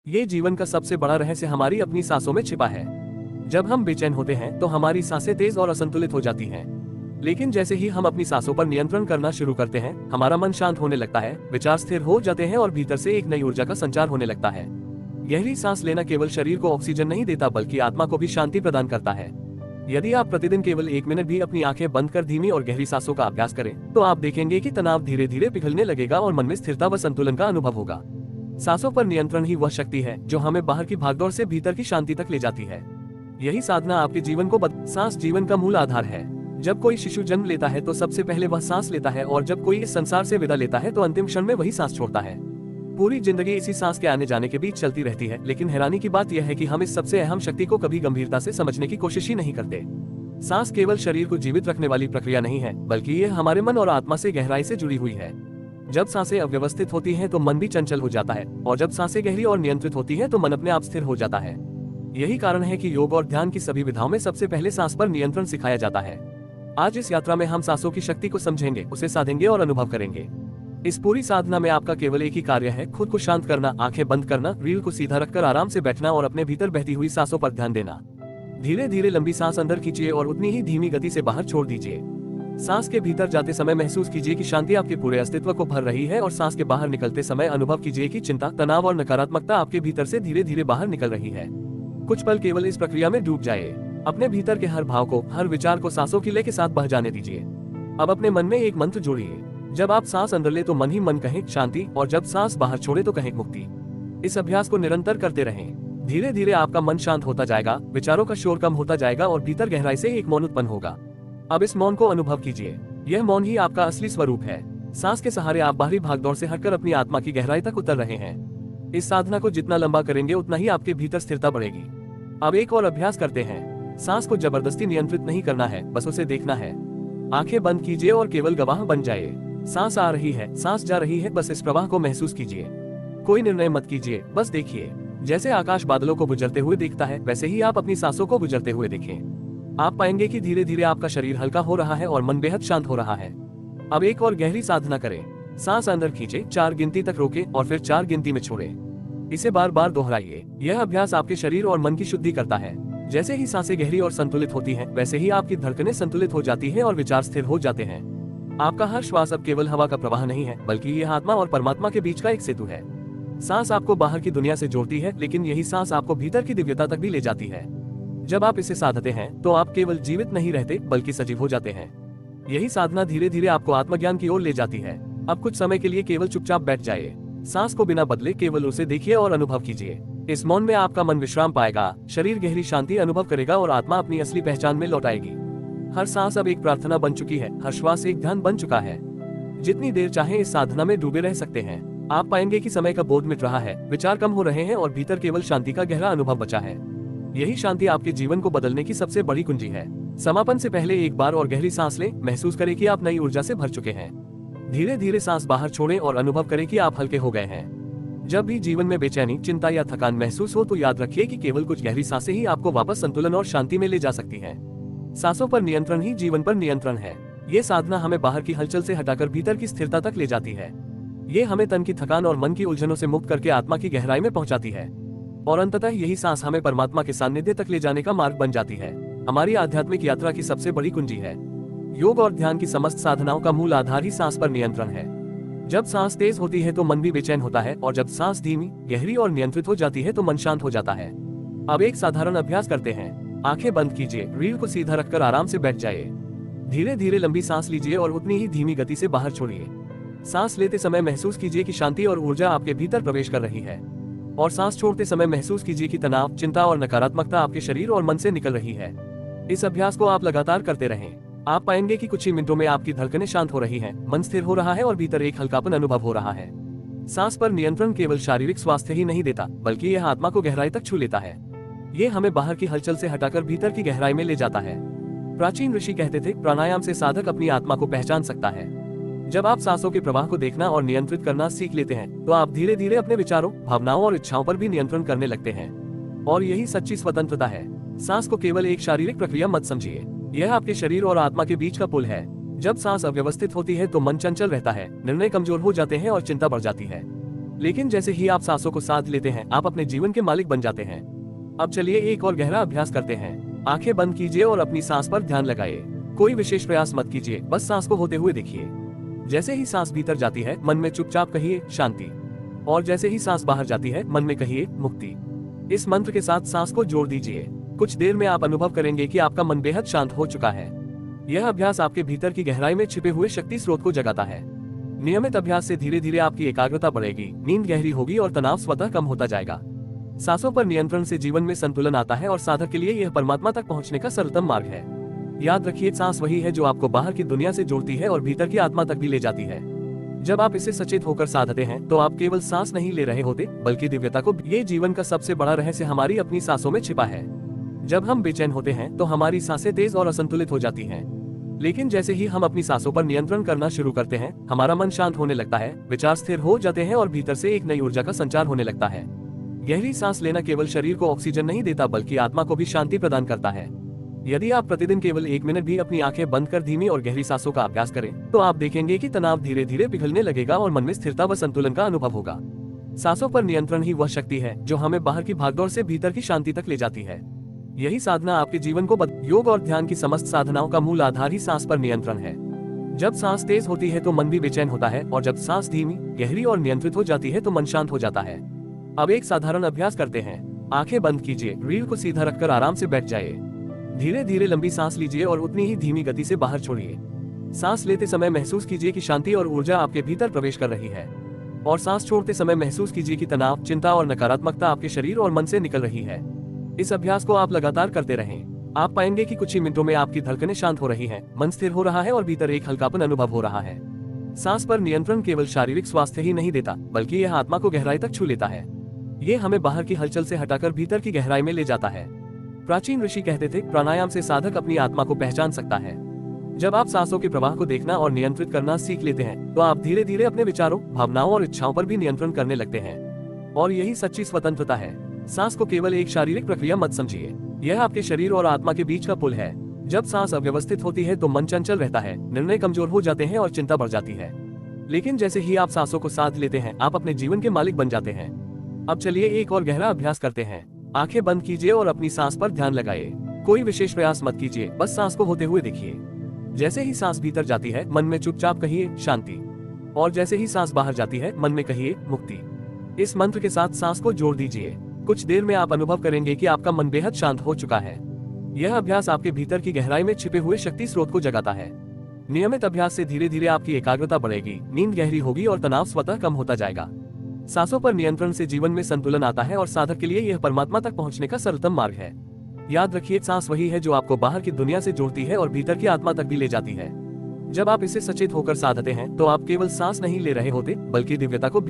ये जीवन का सबसे बड़ा रहस्य हमारी अपनी सांसों में छिपा है। जब हम बेचैन होते हैं तो हमारी सांसें तेज और असंतुलित हो जाती हैं। लेकिन जैसे ही हम अपनी सांसों पर नियंत्रण करना शुरू करते हैं, हमारा मन शांत होने लगता है, विचार स्थिर हो जाते हैं और भीतर से एक नई ऊर्जा का संचार होने लगता है। गहरी सांस लेना केवल शरीर को ऑक्सीजन नहीं देता बल्कि आत्मा को भी शांति प्रदान करता है। यदि आप प्रतिदिन केवल 1 मिनट भी अपनी आंखें बंद कर धीमी और गहरी सांसों का अभ्यास करें, तो आप देखेंगे कि तनाव धीरे धीरे पिघलने लगेगा और मन में स्थिरता व संतुलन का अनुभव होगा। सांसों पर नियंत्रण ही वह शक्ति है जो हमें बाहर की भागदौड़ से भीतर की शांति तक ले जाती है। यही साधना आपके जीवन को सांस जीवन का मूल आधार है। जब कोई शिशु जन्म लेता है तो सबसे पहले वह सांस लेता है, और जब कोई इस संसार से विदा लेता है तो अंतिम क्षण में वही सांस छोड़ता है। पूरी जिंदगी इसी सांस के आने जाने के बीच चलती रहती है, लेकिन हैरानी की बात यह है कि हम इस सबसे अहम शक्ति को कभी गंभीरता से समझने की कोशिश ही नहीं करते। सांस केवल शरीर को जीवित रखने वाली प्रक्रिया नहीं है, बल्कि यह हमारे मन और आत्मा से गहराई से जुड़ी हुई है। जब सांसें अव्यवस्थित होती हैं तो मन भी चंचल हो जाता है, और जब सांसें गहरी और नियंत्रित होती हैं तो मन अपने आप स्थिर हो जाता है। यही कारण है कि योग और ध्यान की सभी विधाओं में सबसे पहले सांस पर नियंत्रण सिखाया जाता है। आज इस यात्रा में हम सांसों की शक्ति को समझेंगे, उसे साधेंगे और अनुभव करेंगे। इस पूरी साधना में आपका केवल एक ही कार्य है, खुद को शांत करना, आंखें बंद करना, रीढ़ को सीधा रखकर आराम से बैठना और अपने भीतर बहती हुई सांसों पर ध्यान देना। धीरे धीरे लंबी सांस अंदर खींचिए और उतनी ही धीमी गति से बाहर छोड़ दीजिए। सांस के भीतर जाते समय महसूस कीजिए कि शांति आपके पूरे अस्तित्व को भर रही है, और सांस के बाहर निकलते समय अनुभव कीजिए कि चिंता, तनाव और नकारात्मकता आपके भीतर से धीरे धीरे बाहर निकल रही है। कुछ पल केवल इस प्रक्रिया में डूब जाइए। अपने भीतर के हर भाव को, हर विचार को सांसों की लय के साथ बह जाने दीजिए। अब अपने मन में एक मंत्र जोड़िए। जब आप सांस अंदर ले तो मन ही मन कहे शांति, और जब सांस बाहर छोड़े तो कहे मुक्ति। इस अभ्यास को निरंतर करते रहें। धीरे धीरे आपका मन शांत होता जाएगा, विचारों का शोर कम होता जाएगा और भीतर गहराई से एक मौन उत्पन्न होगा। अब इस मौन को अनुभव कीजिए। यह मौन ही आपका असली स्वरूप है। सांस के सहारे आप बाहरी भागदौड़ से हटकर अपनी आत्मा की गहराई तक उतर रहे हैं। इस साधना को जितना लंबा करेंगे उतना ही आपके भीतर स्थिरता बढ़ेगी। अब एक और अभ्यास करते हैं। सांस को जबरदस्ती नियंत्रित नहीं करना है, बस उसे देखना है। आंखें बंद कीजिए और केवल गवाह बन जाइए। सांस आ रही है, सांस जा रही है, बस इस प्रवाह को महसूस कीजिए। कोई निर्णय मत कीजिए, बस देखिए। जैसे आकाश बादलों को गुजरते हुए देखता है, वैसे ही आप अपनी सांसों को गुजरते हुए देखें। आप पाएंगे कि धीरे धीरे आपका शरीर हल्का हो रहा है और मन बेहद शांत हो रहा है। अब एक और गहरी साधना करें। सांस अंदर खींचे, 4 गिनती तक रोके और फिर 4 गिनती में छोड़े। इसे बार बार दोहराइए। यह अभ्यास आपके शरीर और मन की शुद्धि करता है। जैसे ही सांसें गहरी और संतुलित होती हैं, वैसे ही आपकी धड़कनें संतुलित हो जाती हैं और विचार स्थिर हो जाते हैं। आपका हर श्वास अब केवल हवा का प्रवाह नहीं है, बल्कि यह आत्मा और परमात्मा के बीच का एक सेतु है। सांस आपको बाहर की दुनिया से जोड़ती है, लेकिन यही सांस आपको भीतर की दिव्यता तक भी ले जाती है। जब आप इसे साधते हैं तो आप केवल जीवित नहीं रहते, बल्कि सजीव हो जाते हैं। यही साधना धीरे धीरे आपको आत्मज्ञान की ओर ले जाती है। अब कुछ समय के लिए केवल चुपचाप बैठ जाइए। सांस को बिना बदले केवल उसे देखिए और अनुभव कीजिए। इस मौन में आपका मन विश्राम पाएगा, शरीर गहरी शांति अनुभव करेगा और आत्मा अपनी असली पहचान में लौटाएगी। हर सांस अब एक प्रार्थना बन चुकी है, हर श्वास एक ध्यान बन चुका है। जितनी देर चाहे इस साधना में डूबे रह सकते हैं। आप पाएंगे कि समय का बोझ मिट रहा है, विचार कम हो रहे हैं और भीतर केवल शांति का गहरा अनुभव बचा है। यही शांति आपके जीवन को बदलने की सबसे बड़ी कुंजी है। समापन से पहले एक बार और गहरी सांस लें, महसूस करें कि आप नई ऊर्जा से भर चुके हैं। धीरे धीरे सांस बाहर छोड़ें और अनुभव करें कि आप हल्के हो गए हैं। जब भी जीवन में बेचैनी, चिंता या थकान महसूस हो तो याद रखिए कि केवल कुछ गहरी सांसें ही आपको वापस संतुलन और शांति में ले जा सकती हैं। सांसों पर नियंत्रण ही जीवन पर नियंत्रण है। ये साधना हमें बाहर की हलचल से हटाकर भीतर की स्थिरता तक ले जाती है। ये हमें तन की थकान और मन की उलझनों से मुक्त करके आत्मा की गहराई में पहुंचाती है। और अंततः यही सांस हमें परमात्मा के सानिध्य तक ले जाने का मार्ग बन जाती है। हमारी आध्यात्मिक यात्रा की सबसे बड़ी कुंजी है। योग और ध्यान की समस्त साधनाओं का मूल आधार ही सांस पर नियंत्रण है। जब सांस तेज होती है तो मन भी बेचैन होता है, और जब सांस धीमी, गहरी और नियंत्रित हो जाती है तो मन शांत हो जाता है। अब एक साधारण अभ्यास करते हैं। आंखें बंद कीजिए, रीढ़ को सीधा रखकर आराम से बैठ जाइए। धीरे धीरे लंबी सांस लीजिए और उतनी ही धीमी गति से बाहर छोड़िए। सांस लेते समय महसूस कीजिए कि शांति और ऊर्जा आपके भीतर प्रवेश कर रही है, और सांस छोड़ते समय महसूस कीजिए कि तनाव, चिंता और नकारात्मकता आपके शरीर और मन से निकल रही है। इस अभ्यास को आप लगातार करते रहें। आप पाएंगे कि कुछ ही मिनटों में आपकी धड़कनें शांत हो रही हैं, मन स्थिर हो रहा है और भीतर एक हल्कापन अनुभव हो रहा है। सांस पर नियंत्रण केवल शारीरिक स्वास्थ्य ही नहीं देता, बल्कि यह आत्मा को गहराई तक छू लेता है। ये हमें बाहर की हलचल से हटाकर भीतर की गहराई में ले जाता है। प्राचीन ऋषि कहते थे, प्राणायाम से साधक अपनी आत्मा को पहचान सकता है। जब आप सांसों के प्रवाह को देखना और नियंत्रित करना सीख लेते हैं, तो आप धीरे धीरे अपने विचारों, भावनाओं और इच्छाओं पर भी नियंत्रण करने लगते हैं। और यही सच्ची स्वतंत्रता है। सांस को केवल एक शारीरिक प्रक्रिया मत समझिए, यह आपके शरीर और आत्मा के बीच का पुल है। जब सांस अव्यवस्थित होती है तो मन चंचल रहता है, निर्णय कमजोर हो जाते हैं और चिंता बढ़ जाती है। लेकिन जैसे ही आप सांसों को साथ लेते हैं, आप अपने जीवन के मालिक बन जाते हैं। अब चलिए एक और गहरा अभ्यास करते हैं। आंखें बंद कीजिए और अपनी सांस पर ध्यान लगाइए। कोई विशेष प्रयास मत कीजिए, बस सांस को होते हुए देखिए। जैसे ही सांस भीतर जाती है, मन में चुपचाप कहिए शांति, और जैसे ही सांस बाहर जाती है, मन में कहिए मुक्ति। इस मंत्र के साथ सांस को जोड़ दीजिए। कुछ देर में आप अनुभव करेंगे कि आपका मन बेहद शांत हो चुका है। यह अभ्यास आपके भीतर की गहराई में छिपे हुए शक्ति स्रोत को जगाता है। नियमित अभ्यास से धीरे धीरे आपकी एकाग्रता बढ़ेगी, नींद गहरी होगी और तनाव स्वतः कम होता जाएगा। सांसों पर नियंत्रण से जीवन में संतुलन आता है और साधक के लिए यह परमात्मा तक पहुंचने का सरलतम मार्ग है। याद रखिए, सांस वही है जो आपको बाहर की दुनिया से जोड़ती है और भीतर की आत्मा तक भी ले जाती है। जब आप इसे सचेत होकर साधते हैं, तो आप केवल सांस नहीं ले रहे होते, बल्कि दिव्यता को। ये जीवन का सबसे बड़ा रहस्य हमारी अपनी सांसों में छिपा है। जब हम बेचैन होते हैं, तो हमारी सांसें तेज और असंतुलित हो जाती हैं। लेकिन जैसे ही हम अपनी सांसों पर नियंत्रण करना शुरू करते हैं, हमारा मन शांत होने लगता है, विचार स्थिर हो जाते हैं और भीतर से एक नई ऊर्जा का संचार होने लगता है। गहरी सांस लेना केवल शरीर को ऑक्सीजन नहीं देता, बल्कि आत्मा को भी शांति प्रदान करता है। यदि आप प्रतिदिन केवल 1 मिनट भी अपनी आंखें बंद कर धीमी और गहरी सांसों का अभ्यास करें, तो आप देखेंगे कि तनाव धीरे धीरे पिघलने लगेगा और मन में स्थिरता व संतुलन का अनुभव होगा। सांसों पर नियंत्रण ही वह शक्ति है जो हमें बाहर की भागदौड़ से भीतर की शांति तक ले जाती है। यही साधना आपके जीवन को योग और ध्यान की समस्त साधनाओं का मूल आधार ही सांस पर नियंत्रण है। जब सांस तेज होती है तो मन भी बेचैन होता है, और जब सांस धीमी, गहरी और नियंत्रित हो जाती है तो मन शांत हो जाता है। अब एक साधारण अभ्यास करते हैं। आंखें बंद कीजिए, रीढ़ को सीधा रखकर आराम से बैठ जाइए। धीरे धीरे लंबी सांस लीजिए और उतनी ही धीमी गति से बाहर छोड़िए। सांस लेते समय महसूस कीजिए कि शांति और ऊर्जा आपके भीतर प्रवेश कर रही है, और सांस छोड़ते समय महसूस कीजिए कि तनाव, चिंता और नकारात्मकता आपके शरीर और मन से निकल रही है। इस अभ्यास को आप लगातार करते रहें। आप पाएंगे कि कुछ ही मिनटों में आपकी धड़कनें शांत हो रही हैं, मन स्थिर हो रहा है और भीतर एक हल्कापन अनुभव हो रहा है। सांस पर नियंत्रण केवल शारीरिक स्वास्थ्य ही नहीं देता, बल्कि यह आत्मा को गहराई तक छू लेता है। ये हमें बाहर की हलचल से हटाकर भीतर की गहराई में ले जाता है। प्राचीन ऋषि कहते थे, प्राणायाम से साधक अपनी आत्मा को पहचान सकता है। जब आप सांसों के प्रवाह को देखना और नियंत्रित करना सीख लेते हैं, तो आप धीरे धीरे अपने विचारों, भावनाओं और इच्छाओं पर भी नियंत्रण करने लगते हैं। और यही सच्ची स्वतंत्रता है। सांस को केवल एक शारीरिक प्रक्रिया मत समझिए, यह आपके शरीर और आत्मा के बीच का पुल है। जब सांस अव्यवस्थित होती है तो मन चंचल रहता है, निर्णय कमजोर हो जाते हैं और चिंता बढ़ जाती है। लेकिन जैसे ही आप सांसों को साथ लेते हैं, आप अपने जीवन के मालिक बन जाते हैं। अब चलिए एक और गहरा अभ्यास करते हैं। आंखें बंद कीजिए और अपनी सांस पर ध्यान लगाइए। कोई विशेष प्रयास मत कीजिए, बस सांस को होते हुए देखिए। जैसे ही सांस भीतर जाती है, मन में चुपचाप कहिए शांति, और जैसे ही सांस बाहर जाती है, मन में कहिए मुक्ति। इस मंत्र के साथ सांस को जोड़ दीजिए। कुछ देर में आप अनुभव करेंगे कि आपका मन बेहद शांत हो चुका है। यह अभ्यास आपके भीतर की गहराई में छिपे हुए शक्ति स्रोत को जगाता है। नियमित अभ्यास से धीरे धीरे आपकी एकाग्रता बढ़ेगी, नींद गहरी होगी और तनाव स्वतः कम होता जाएगा। सांसों पर नियंत्रण से जीवन में संतुलन आता है और साधक के लिए यह परमात्मा तक पहुंचने का सरलतम मार्ग है। याद रखिए, सांस वही है जो आपको बाहर की दुनिया से जोड़ती है और भीतर की आत्मा तक भी ले जाती है। जब आप इसे सचेत होकर साधते हैं, तो आप केवल सांस नहीं ले रहे होते, बल्कि दिव्यता को